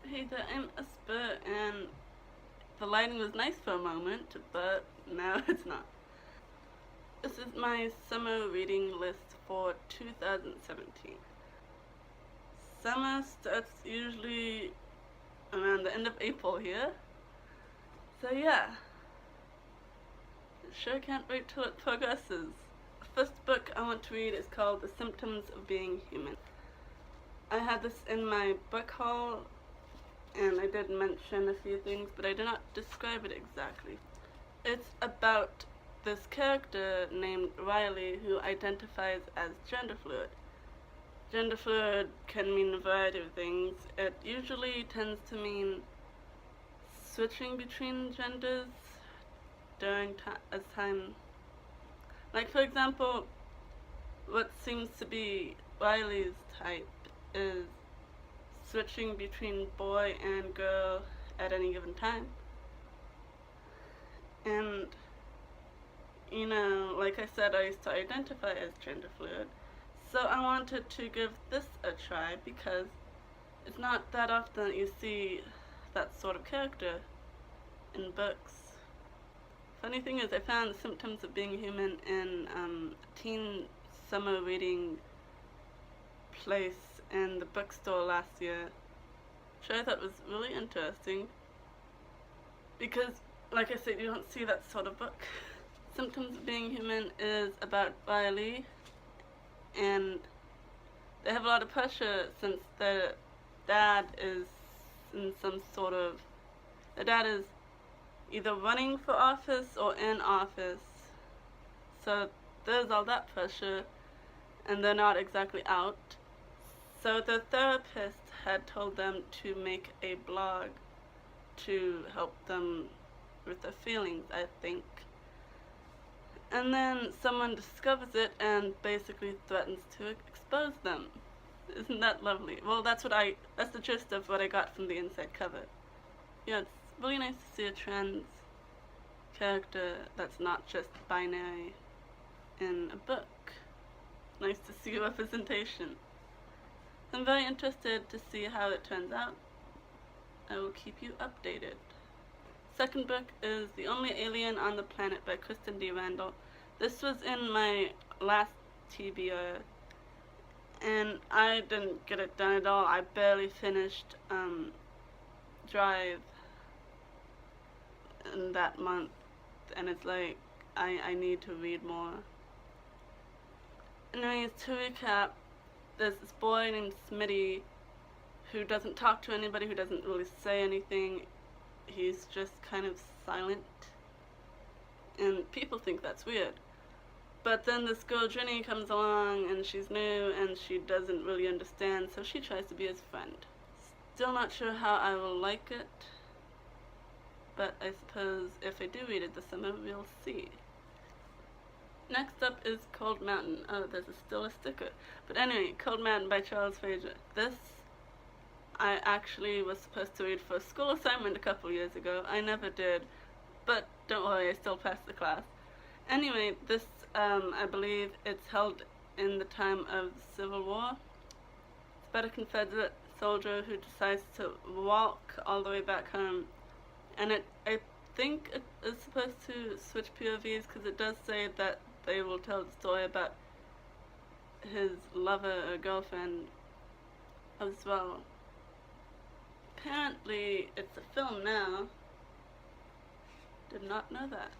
Hey there, I'm Esper, and the lighting was nice for a moment, but now it's not. This is my summer reading list for 2017. Summer starts usually around the end of April here, so yeah, sure can't wait till it progresses. The first book I want to read is called The Symptoms of Being Human. I had this in my book haul, and I did mention a few things, but I did not describe it exactly. It's about this character named Riley who identifies as gender fluid. Gender fluid can mean a variety of things. It usually tends to mean switching between genders during time. Like, for example, what seems to be Riley's type is switching between boy and girl at any given time. And, like I said, I used to identify as gender fluid, so I wanted to give this a try because it's not that often that you see that sort of character in books. Funny thing is, I found The Symptoms of Being Human in a teen summer reading place in the bookstore last year, which I thought was really interesting because, like I said, you don't see that sort of book. Symptoms of Being Human is about Riley, and they have a lot of pressure since their dad is in some sort of... Their dad is either running for office or in office, so there's all that pressure, and they're not exactly out. So the therapist had told them to make a blog to help them with their feelings, I think. And then someone discovers it and basically threatens to expose them. Isn't that lovely? Well, that's the gist of what I got from the inside cover. Yeah, it's really nice to see a trans character that's not just binary in a book. Nice to see representation. I'm very interested to see how it turns out. I will keep you updated. Second book is The Only Alien on the Planet by Kristen D. Randall. This was in my last TBR, and I didn't get it done at all. I barely finished Drive in that month, and it's like, I need to read more. Anyways, to recap, there's this boy named Smitty who doesn't talk to anybody, who doesn't really say anything. He's just kind of silent, and people think that's weird. But then this girl Ginny comes along, and she's new, and she doesn't really understand, so she tries to be his friend. Still not sure how I will like it, but I suppose if I do read it this summer, we'll see. Next up is Cold Mountain. Oh, there's still a sticker. But anyway, Cold Mountain by Charles Fraser. This I actually was supposed to read for a school assignment a couple years ago. I never did, but don't worry, I still passed the class. Anyway, this, I believe it's held in the time of the Civil War. It's about a Confederate soldier who decides to walk all the way back home, and I think it is supposed to switch POVs because it does say that they will tell the story about his lover or girlfriend as well. Apparently, it's a film now. Did not know that.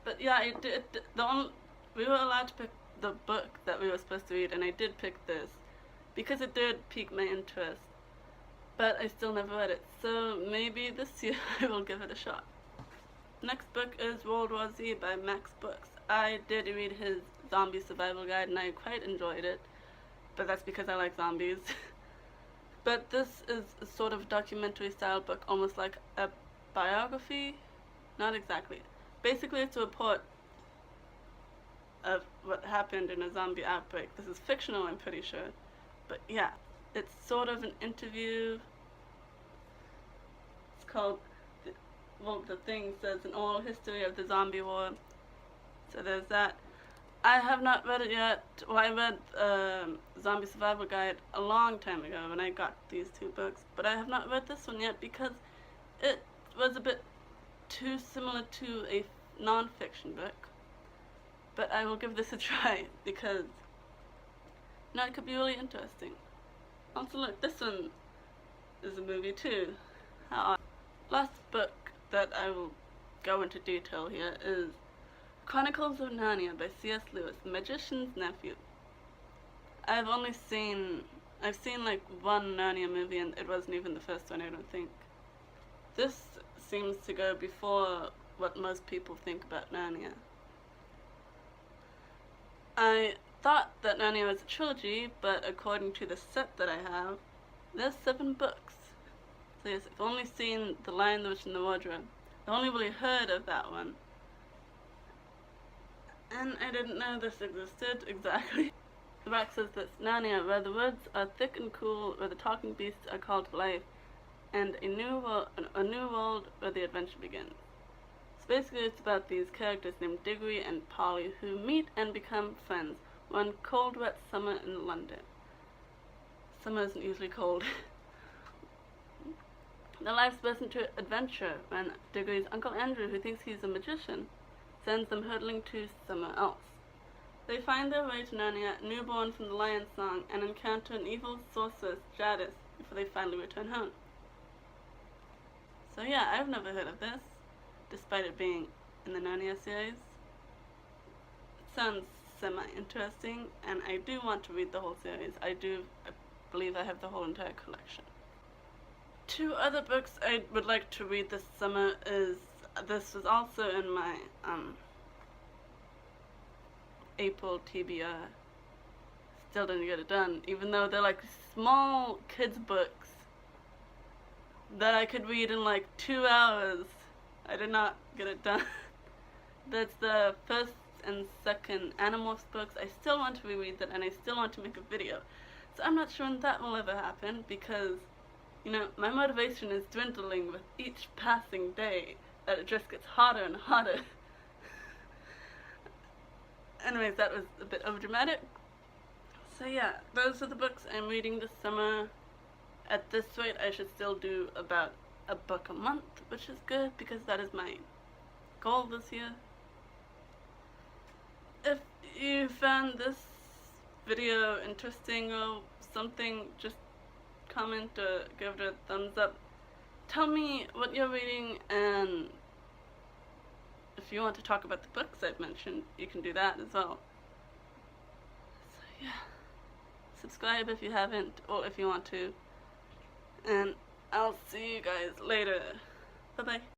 But yeah, we were allowed to pick the book that we were supposed to read, and I did pick this because it did pique my interest. But I still never read it, so maybe this year I will give it a shot. Next book is World War Z by Max Brooks. I did read his zombie survival guide, and I quite enjoyed it, but that's because I like zombies. But this is a sort of documentary style book, almost like a biography? Not exactly. Basically, it's a report of what happened in a zombie outbreak. This is fictional, I'm pretty sure. But yeah, it's sort of an interview. It's called, the thing says, An Oral History of the Zombie War. So there's that. I have not read it yet. Well, I read Zombie Survival Guide a long time ago when I got these two books, but I have not read this one yet because it was a bit too similar to a non-fiction book. But I will give this a try because it could be really interesting. Also, look, this one is a movie too. How odd. Last book that I will go into detail here is Chronicles of Narnia by C.S. Lewis, The Magician's Nephew. I've seen like one Narnia movie, and it wasn't even the first one, I don't think. This seems to go before what most people think about Narnia. I thought that Narnia was a trilogy, but according to the set that I have, there's 7 books. So yes, I've only seen The Lion, the Witch, and the Wardrobe. I've only really heard of that one. And I didn't know this existed exactly. The back says this: Narnia, where the woods are thick and cool, where the talking beasts are called to life, and a new world where the adventure begins. So basically it's about these characters named Diggory and Polly who meet and become friends one cold, wet summer in London. Summer isn't usually cold. Their lives burst into adventure when Diggory's Uncle Andrew, who thinks he's a magician, sends them hurtling to somewhere else. They find their way to Narnia, newborn from the Lion Song, and encounter an evil sorceress, Jadis, before they finally return home. So yeah, I've never heard of this, despite it being in the Narnia series. It sounds semi-interesting, and I do want to read the whole series. I believe I have the whole entire collection. 2 other books I would like to read this summer this was also in my April TBR. Still didn't get it done, even though they're like small kids books that I could read in like 2 hours. I did not get it done. That's the first and second Animorphs books. I still want to reread that, and I still want to make a video. So I'm not sure when that will ever happen because, my motivation is dwindling with each passing day. That it just gets harder and harder. Anyways, that was a bit overdramatic. So yeah, those are the books I'm reading this summer. At this rate, I should still do about a book a month, which is good because that is my goal this year. If you found this video interesting or something, just comment or give it a thumbs up. Tell me what you're reading, and if you want to talk about the books I've mentioned, you can do that as well. So yeah, subscribe if you haven't, or if you want to, and I'll see you guys later. Bye bye.